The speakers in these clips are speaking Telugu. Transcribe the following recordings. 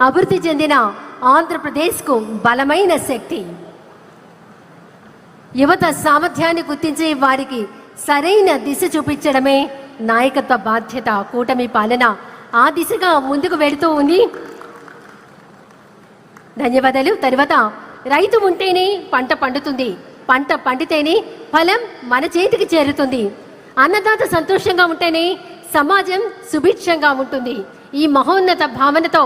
అభివృద్ధి చెందిన ఆంధ్రప్రదేశ్కు బలమైన శక్తి. యువత సామర్థ్యాన్ని గుర్తించి వారికి సరైన దిశ చూపించడమే నాయకత్వ బాధ్యత. కూటమి పాలన ఆ దిశగా ముందుకు వెళుతూ ఉంది. ధన్యవాదాలు. తర్వాత రైతు ఉంటేనే పంట పండుతుంది, పంట పండితేనే ఫలం మన చేతికి చేరుతుంది. అన్నదాత సంతోషంగా ఉంటేనే సమాజం సుభిక్షంగా ఉంటుంది. ఈ మహోన్నత భావనతో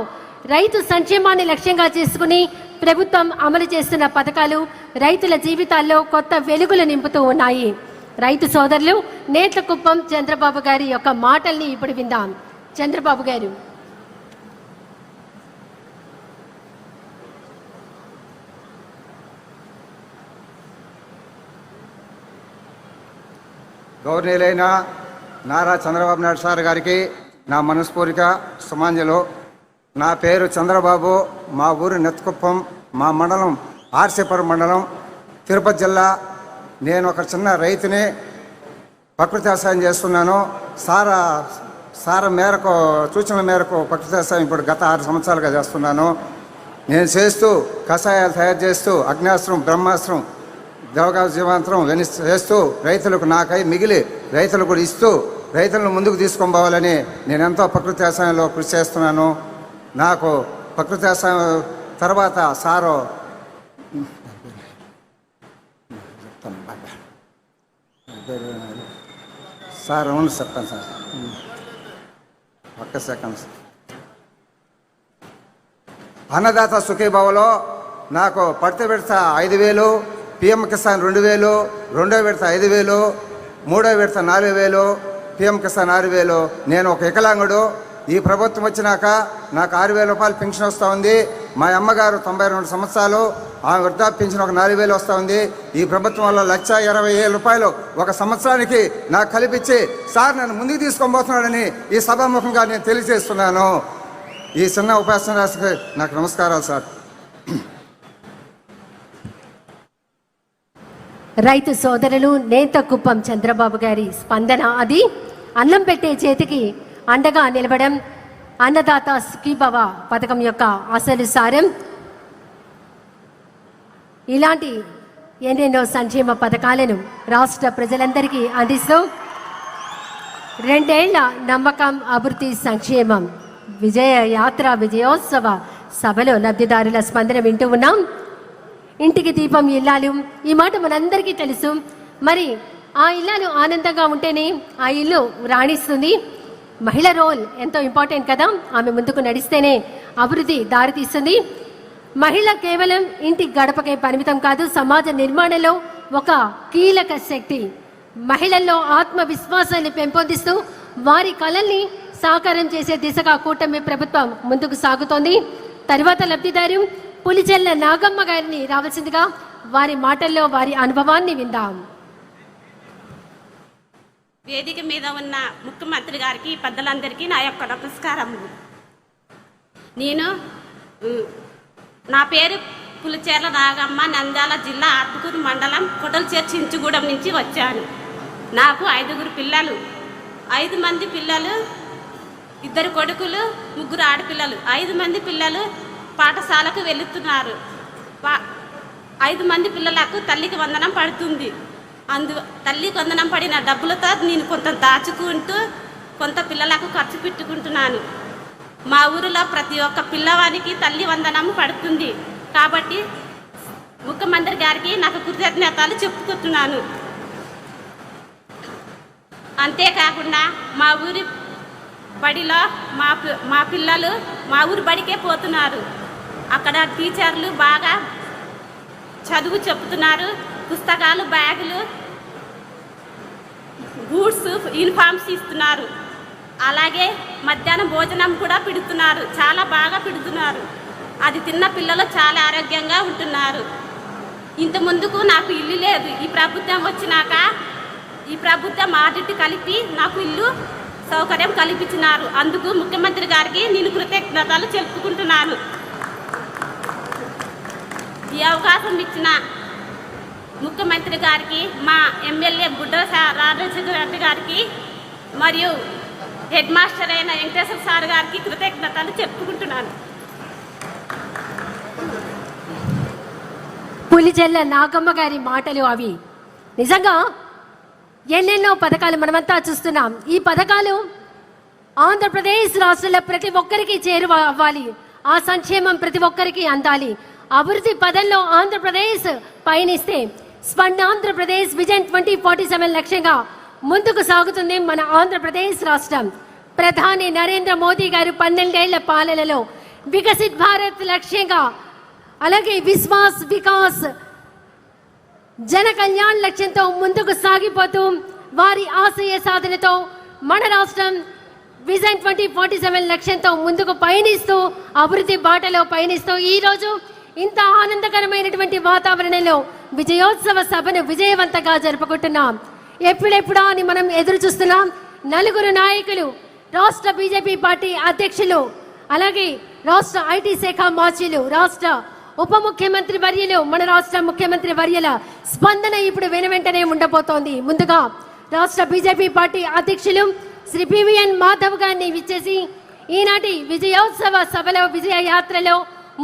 రైతు సంక్షేమాన్ని లక్ష్యంగా చేసుకుని ప్రభుత్వం అమలు చేస్తున్న పథకాలు రైతుల జీవితాల్లో కొత్త వెలుగులు నింపుతూ ఉన్నాయి. రైతు సోదరులు నేట్లకుప్పం చంద్రబాబు గారి యొక్క మాటల్ని ఇప్పుడు విందాం. చంద్రబాబు గారు. గౌరవనీయులైన నారా చంద్రబాబు నాయుడు సార్ గారికి నా మనస్ఫూర్తిక సమాంజలు. నా పేరు చంద్రబాబు, మా ఊరు నెత్తుకుప్పం, మా మండలం ఆర్సీపురం మండలం, తిరుపతి జిల్లా. నేను ఒక చిన్న రైతుని, ప్రకృతి వ్యవసాయం చేస్తున్నాను. సార మేరకు సూచనల మేరకు ప్రకృతి వ్యవసాయం ఇప్పుడు గత 6 సంవత్సరాలుగా చేస్తున్నాను. నేను చేస్తూ కషాయాలు తయారు చేస్తూ అగ్నాస్త్రం, బ్రహ్మాస్త్రం, దేవగా జీవాంతరం ఇవన్నీ చేస్తూ రైతులకు నాకై మిగిలి రైతులకు కూడా ఇస్తూ రైతులను ముందుకు తీసుకొని పోవాలని నేను ఎంతో ప్రకృతి వ్యవసాయంలో కృషి చేస్తున్నాను. నాకు ప్రకృతి వ్యవసాయం తర్వాత సారు అవును చెప్తాను సార్, ఒక్క సెకండ్ సార్. అన్నదాత సుఖీభావలో నాకు పడితే విడత 5,000, పిఎం కిసాన్ 2,000, రెండో విడత 5,000, మూడో విడత 4,000, పిఎం కిసాన్ 6,000. నేను ఒక వికలాంగుడు. ఈ ప్రభుత్వం వచ్చినాక నాకు 6,000 రూపాయలు పెన్షన్ వస్తూ ఉంది. మా అమ్మగారు 92 సంవత్సరాలు, ఆమె వృద్ధాప్య పెన్షన్ ఒక 4,000 వస్తూ ఉంది. ఈ ప్రభుత్వం వల్ల 1,20,000 రూపాయలు ఒక సంవత్సరానికి నాకు కల్పించి సార్ నన్ను ముందుకు తీసుకొని పోతున్నాడని ఈ సభాముఖంగా నేను తెలియజేస్తున్నాను. ఈ చిన్న ఉపాసన రాశికి నాకు నమస్కారాలు సార్. రైతు సోదరులు నేతకుప్పం చంద్రబాబు గారి స్పందన అది. అన్నం పెట్టే చేతికి అండగా నిలవడం అన్నదాత సుఖీభవ పథకం యొక్క అసలు సారం. ఇలాంటి ఎన్నెన్నో సంక్షేమ పథకాలను రాష్ట్ర ప్రజలందరికీ అందిస్తూ 2 ఏళ్ల నమ్మకం, అభివృద్ధి, సంక్షేమం విజయ యాత్ర విజయోత్సవ సభలో లబ్ధిదారుల స్పందన వింటూ ఉన్నాం. ఇంటికి దీపం ఇల్లాలు, ఈ మాట మనందరికీ తెలుసు. మరి ఆ ఇల్లాలు ఆనందంగా ఉంటేనే ఆ ఇల్లు రాణిస్తుంది. మహిళ రోల్ ఎంతో ఇంపార్టెంట్ కదా. ఆమె ముందుకు నడిస్తేనే అభివృద్ధి దారితీస్తుంది. మహిళ కేవలం ఇంటి గడపకే పరిమితం కాదు, సమాజ నిర్మాణంలో ఒక కీలక శక్తి. మహిళల్లో ఆత్మవిశ్వాసాన్ని పెంపొందిస్తూ వారి కళల్ని సాకారం చేసే దిశగా కూటమి ప్రభుత్వం ముందుకు సాగుతోంది. తర్వాత లబ్ధిదారు పులిచెల్ల నాగమ్మ గారిని రావాల్సిందిగా వారి మాటల్లో వారి అనుభవాన్ని విందాం. వేదిక మీద ఉన్న ముఖ్యమంత్రి గారికి, పెద్దలందరికీ నా యొక్క నమస్కారములు. నా పేరు పులిచెర్ల నాగమ్మ, నంద్యాల జిల్లా ఆత్మకూరు మండలం కొడల్చేరు చించుగూడెం నుంచి వచ్చాను. నాకు 5 పిల్లలు, 5 మంది పిల్లలు, 2 కొడుకులు, 3 ఆడపిల్లలు. 5 మంది పిల్లలు పాఠశాలకు వెళుతున్నారు. 5 మంది పిల్లలకు తల్లికి వందనం పడుతుంది. తల్లికి వందనం పడిన డబ్బులతో నేను కొంత దాచుకుంటూ కొంత పిల్లలకు ఖర్చు పెట్టుకుంటున్నాను. మా ఊరిలో ప్రతి ఒక్క పిల్లవానికి తల్లి వందనం పడుతుంది. కాబట్టి ముఖ్యమంత్రి గారికి నాకు కృతజ్ఞతలు చెప్పుకుంటున్నాను. అంతేకాకుండా మా ఊరి బడిలో మా పిల్లలు మా ఊరి బడికే పోతున్నారు. అక్కడ టీచర్లు బాగా చదువు చెప్తున్నారు. పుస్తకాలు, బ్యాగులు, బూట్స్, యూనిఫామ్స్ ఇస్తున్నారు. అలాగే మధ్యాహ్నం భోజనం కూడా పెడుతున్నారు. చాలా బాగా పెడుతున్నారు. అది తిన్న పిల్లలు చాలా ఆరోగ్యంగా ఉంటున్నారు. ఇంత ముందుకు నాకు ఇల్లు లేదు. ఈ ప్రభుత్వం వచ్చినాక ఈ ప్రభుత్వం ఆడిట్ కలిపి నాకు ఇల్లు సౌకర్యం కల్పించినారు. అందుకు ముఖ్యమంత్రి గారికి నేను కృతజ్ఞతలు చెప్పుకుంటున్నాను. ఈ అవకాశం ఇచ్చిన ముఖ్యమంత్రి గారికి, మా ఎమ్మెల్యే బుడ్డ రాజశేఖర రెడ్డి గారికి మరియు హెడ్ మాస్టర్ అయిన వెంకటేశ్వర సార్ గారికి కృతజ్ఞతలు చెప్పుకుంటున్నాను. పులిచెల్ల నాగమ్మ గారి మాటలు అవి. నిజంగా ఎన్నెన్నో పథకాలు మనమంతా చూస్తున్నాం. ఈ పథకాలు ఆంధ్రప్రదేశ్ రాష్ట్రంలో ప్రతి ఒక్కరికి చేరువ అవ్వాలి. ఆ సంక్షేమం ప్రతి ఒక్కరికి అందాలి. అభివృద్ధి పదంలో ఆంధ్రప్రదేశ్ పయనిస్తే స్వర్ణాంధ్రప్రదేశ్ విజన్ 2047 లక్ష్యంగా ముందుకు సాగుతుంది మన ఆంధ్రప్రదేశ్ రాష్ట్రం. ప్రధాని నరేంద్ర మోదీ గారు 12 ఏళ్ల పాలనలో వికసిత్ భారత్ లక్ష్యంగా, అలాగే విశ్వాస్ వికాస్ జన కళ్యాణ్ లక్ష్యంతో ముందుకు సాగిపోతూ వారి ఆశయ సాధనతో మన రాష్ట్రం విజన్ 2047 లక్ష్యంతో ముందుకు పయనిస్తూ అభివృద్ధి బాటలో పయనిస్తూ ఈరోజు ఇంత ఆనందకరమైనటువంటి వాతావరణంలో విజయోత్సవ సభను విజయవంతంగా జరుపుకుంటున్నాం. ఎప్పుడెప్పుడా అని మనం ఎదురు చూస్తున్నాం. నలుగురు నాయకులు, రాష్ట్ర బీజేపీ పార్టీ అధ్యక్షులు, అలాగే రాష్ట్ర ఐటీ శాఖ మార్చిలు, రాష్ట్ర ఉప ముఖ్యమంత్రి వర్యులు, మన రాష్ట్ర ముఖ్యమంత్రి వర్యుల స్పందన ఇప్పుడు వెనువెంటనే ఉండబోతోంది. ముందుగా రాష్ట్ర బీజేపీ పార్టీ అధ్యక్షులు శ్రీ పివిఎన్ మాధవ్ గారిని విచ్చేసి ఈనాటి విజయోత్సవ సభలో, విజయ యాత్రలో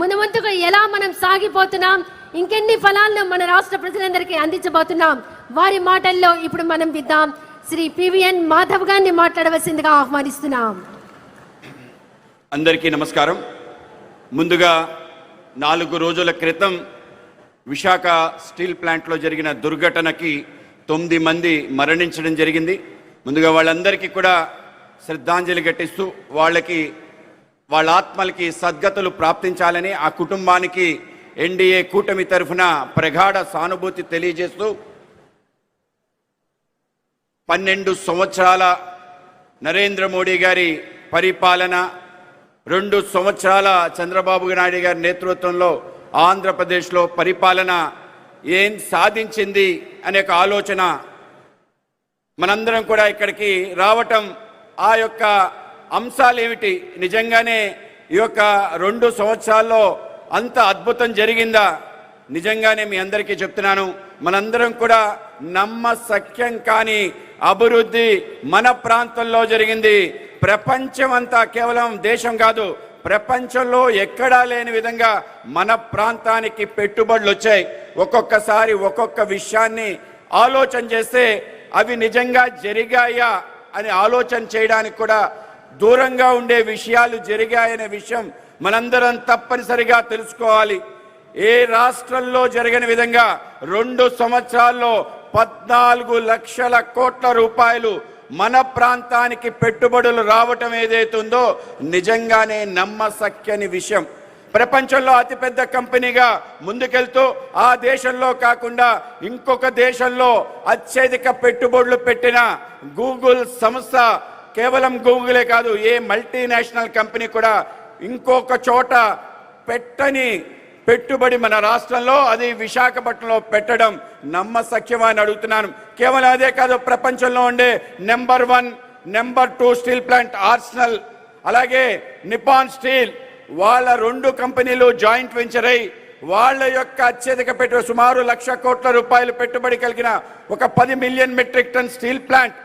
ముందుకు ఎలా మనం సాగిపోతున్నాం, ఇంకెన్ని ఫలాలను మన రాష్ట్ర ప్రజలందరికీ అందించబోతున్నాం, వారి మాటల్లో ఇప్పుడు మనం విద్దాం. శ్రీ పివిఎన్ మాధవ్ గారిని మాట్లాడవలసిందిగా ఆహ్వానిస్తున్నాం. అందరికీ నమస్కారం. ముందుగా 4 రోజుల క్రితం విశాఖ స్టీల్ ప్లాంట్లో జరిగిన దుర్ఘటనకి 9 మంది మరణించడం జరిగింది. ముందుగా వాళ్ళందరికీ కూడా శ్రద్ధాంజలి ఘటిస్తూ వాళ్ళ ఆత్మలకి సద్గతులు ప్రాప్తించాలని, ఆ కుటుంబానికి ఎన్డీఏ కూటమి తరఫున ప్రగాఢ సానుభూతి తెలియజేస్తూ 12 సంవత్సరాల నరేంద్ర మోడీ గారి పరిపాలన, 2 సంవత్సరాల చంద్రబాబు నాయుడు గారి నేతృత్వంలో ఆంధ్రప్రదేశ్లో పరిపాలన ఏం సాధించింది అనే ఒక ఆలోచన మనందరం కూడా ఇక్కడికి రావటం, ఆ యొక్క అంశాలు ఏమిటి, నిజంగానే ఈ యొక్క 2 సంవత్సరాల్లో అంత అద్భుతం జరిగిందా? నిజంగానే మీ అందరికీ చెప్తున్నాను, మనందరం కూడా నమ్మశక్యం కాని అభివృద్ధి మన ప్రాంతంలో జరిగింది. ప్రపంచం అంతా, కేవలం దేశం కాదు, ప్రపంచంలో ఎక్కడా లేని విధంగా మన ప్రాంతానికి పెట్టుబడులు వచ్చాయి. ఒక్కొక్కసారి ఒక్కొక్క విషయాన్ని ఆలోచన చేస్తే అవి నిజంగా జరిగాయా అని ఆలోచన చేయడానికి కూడా దూరంగా ఉండే విషయాలు జరిగాయనే విషయం మనందరం తప్పనిసరిగా తెలుసుకోవాలి. ఏ రాష్ట్రంలో జరగని విధంగా 2 సంవత్సరాల్లో 14 లక్షల కోట్ల రూపాయలు మన ప్రాంతానికి పెట్టుబడులు రావటం ఏదైతుందో నిజంగానే నమ్మశక్యని విషయం. ప్రపంచంలో అతిపెద్ద కంపెనీగా ముందుకెళ్తూ ఆ దేశంలో కాకుండా ఇంకొక దేశంలో అత్యధిక పెట్టుబడులు పెట్టిన గూగుల్ సంస్థ, కేవలం గూగులే కాదు, ఏ మల్టీనేషనల్ కంపెనీ కూడా ఇంకొక చోట పెట్టని పెట్టుబడి మన రాష్ట్రంలో, అది విశాఖపట్నంలో పెట్టడం నమ్మశక్యమని అడుగుతున్నాను. కేవలం అదే కాదు, ప్రపంచంలో ఉండే number 1, number 2 steel plant Arsenal, అలాగే నిపాన్ స్టీల్, వాళ్ళ 2 కంపెనీలు జాయింట్ వెంచర్ అయి వాళ్ళ యొక్క అత్యధిక పెట్టుబడి సుమారు 1,00,000 కోట్ల రూపాయలు పెట్టుబడి కలిగిన ఒక 10 million metric ton steel plant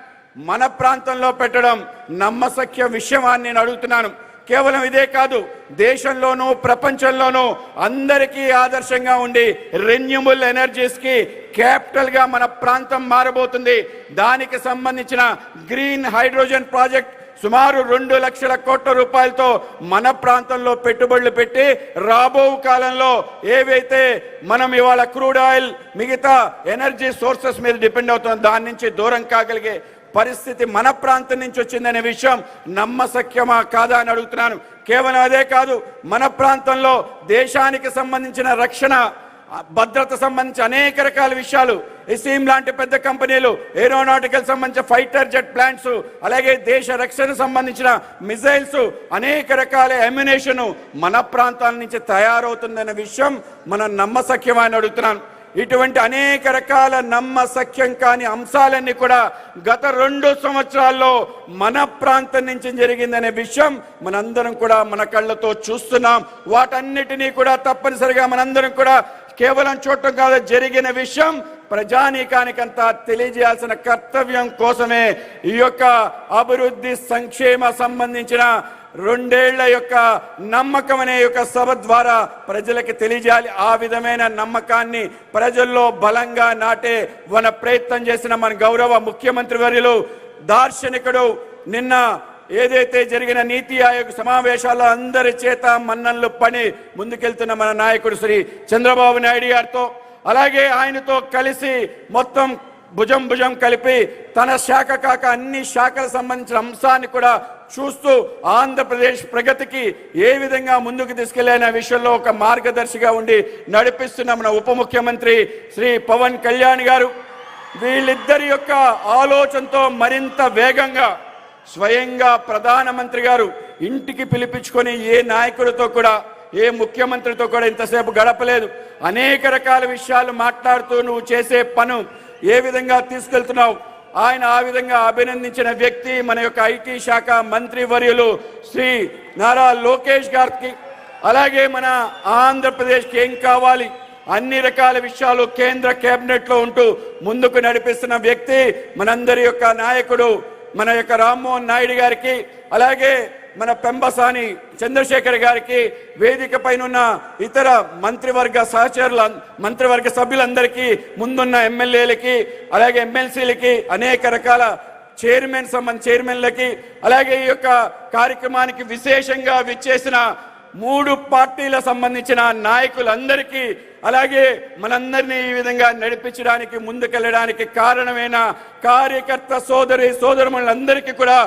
మన ప్రాంతంలో పెట్టడం నమ్మశక్య విషయం అని నేను అడుగుతున్నాను. కేవలం ఇదే కాదు, దేశంలోనూ ప్రపంచంలోనూ అందరికీ ఆదర్శంగా ఉండి రెన్యూబుల్ ఎనర్జీస్కి క్యాపిటల్గా మన ప్రాంతం మారబోతుంది. దానికి సంబంధించిన గ్రీన్ హైడ్రోజన్ ప్రాజెక్ట్ సుమారు 2 లక్షల కోట్ల రూపాయలతో మన ప్రాంతంలో పెట్టుబడులు పెట్టి రాబో కాలంలో ఏవైతే మనం ఇవాళ క్రూడ్ ఆయిల్, మిగతా ఎనర్జీ సోర్సెస్ మీద డిపెండ్ అవుతుంది, దాని నుంచి దూరం కాగలిగే పరిస్థితి మన ప్రాంతం నుంచి వచ్చిందనే విషయం నమ్మశక్యమా కాదా అని అడుగుతున్నాను. కేవలం అదే కాదు, మన ప్రాంతంలో దేశానికి సంబంధించిన రక్షణ, భద్రత సంబంధించి అనేక రకాల విషయాలు, ఇసీమ్ లాంటి పెద్ద కంపెనీలు, ఏరోనాటికల్ సంబంధించిన ఫైటర్ జెట్ ప్లాంట్స్, అలాగే దేశ రక్షణ సంబంధించిన మిసైల్స్, అనేక రకాల అమ్యునేషన్ మన ప్రాంతాల నుంచి తయారవుతుందనే విషయం మనం నమ్మశక్యమని అడుగుతున్నాను. ఇటువంటి అనేక రకాల నమ్మశక్యం కాని అంశాలన్నీ కూడా గత 2 సంవత్సరాల్లో మన ప్రాంతం నుంచి జరిగిందనే విషయం మనందరం కూడా మన కళ్ళతో చూస్తున్నాం. వాటన్నిటినీ కూడా తప్పనిసరిగా మనందరం కూడా కేవలం చూడటం కాదు, జరిగిన విషయం ప్రజానీకానికంతా తెలియజేయాల్సిన కర్తవ్యం కోసమే ఈ యొక్క అభివృద్ధి సంక్షేమ సంబంధించిన రెండేళ్ల యొక్క నమ్మకం అనే యొక్క సభ ద్వారా ప్రజలకు తెలియజేయాలి. ఆ విధమైన నమ్మకాన్ని ప్రజల్లో బలంగా నాటే మన ప్రయత్నం చేసిన మన గౌరవ ముఖ్యమంత్రి వర్యులు దార్శనికుడు నిన్న ఏదైతే జరిగిన నీతి ఆయోగ్ సమావేశాల్లో అందరి చేత మన్ననలు పని ముందుకెళ్తున్న మన నాయకుడు శ్రీ చంద్రబాబు నాయుడు గారితో, అలాగే ఆయనతో కలిసి మొత్తం భుజం కలిపి తన శాఖ కాక అన్ని శాఖలకు సంబంధించిన అంశాన్ని కూడా చూస్తూ ఆంధ్రప్రదేశ్ ప్రగతికి ఏ విధంగా ముందుకు తీసుకెళ్లే విషయంలో ఒక మార్గదర్శిగా ఉండి నడిపిస్తున్న మన ఉప ముఖ్యమంత్రి శ్రీ పవన్ కళ్యాణ్ గారు, వీళ్ళిద్దరి యొక్క ఆలోచనతో మరింత వేగంగా స్వయంగా ప్రధానమంత్రి గారు ఇంటికి పిలిపించుకొని ఏ నాయకుడితో కూడా ఏ ముఖ్యమంత్రితో కూడా ఇంతసేపు గడపలేదు. అనేక రకాల విషయాలు మాట్లాడుతూ నువ్వు చేసే పను ఏ విధంగా తీసుకెళ్తున్నావు, ఆయన ఆ విధంగా అభినందించిన వ్యక్తి మన యొక్క ఐటీ శాఖ మంత్రి వర్యులు శ్రీ నారా లోకేష్ గారికి. అలాగే మన ఆంధ్రప్రదేశ్కి ఏం కావాలి అన్ని రకాల విషయాలు కేంద్ర కేబినెట్ లో ఉంటూ ముందుకు నడిపిస్తున్న వ్యక్తి మనందరి యొక్క నాయకుడు మన యొక్క రామ్మోహన్ నాయుడు గారికి, అలాగే మన పెంబసాని చంద్రశేఖర్ గారికి, వేదిక పైన ఉన్న ఇతర మంత్రివర్గ సహచరుల మంత్రివర్గ సభ్యులందరికీ, ముందున్న ఎమ్మెల్యేలకి, అలాగే ఎమ్మెల్సీలకి, అనేక రకాల చైర్మన్లకి, అలాగే ఈ యొక్క కార్యక్రమానికి విశేషంగా విచ్చేసిన 3 పార్టీల సంబంధించిన నాయకులందరికీ, అలాగే మనందరినీ ఈ విధంగా నడిపించడానికి ముందుకెళ్ళడానికి కారణమైన కార్యకర్త సోదరులందరికీ కూడా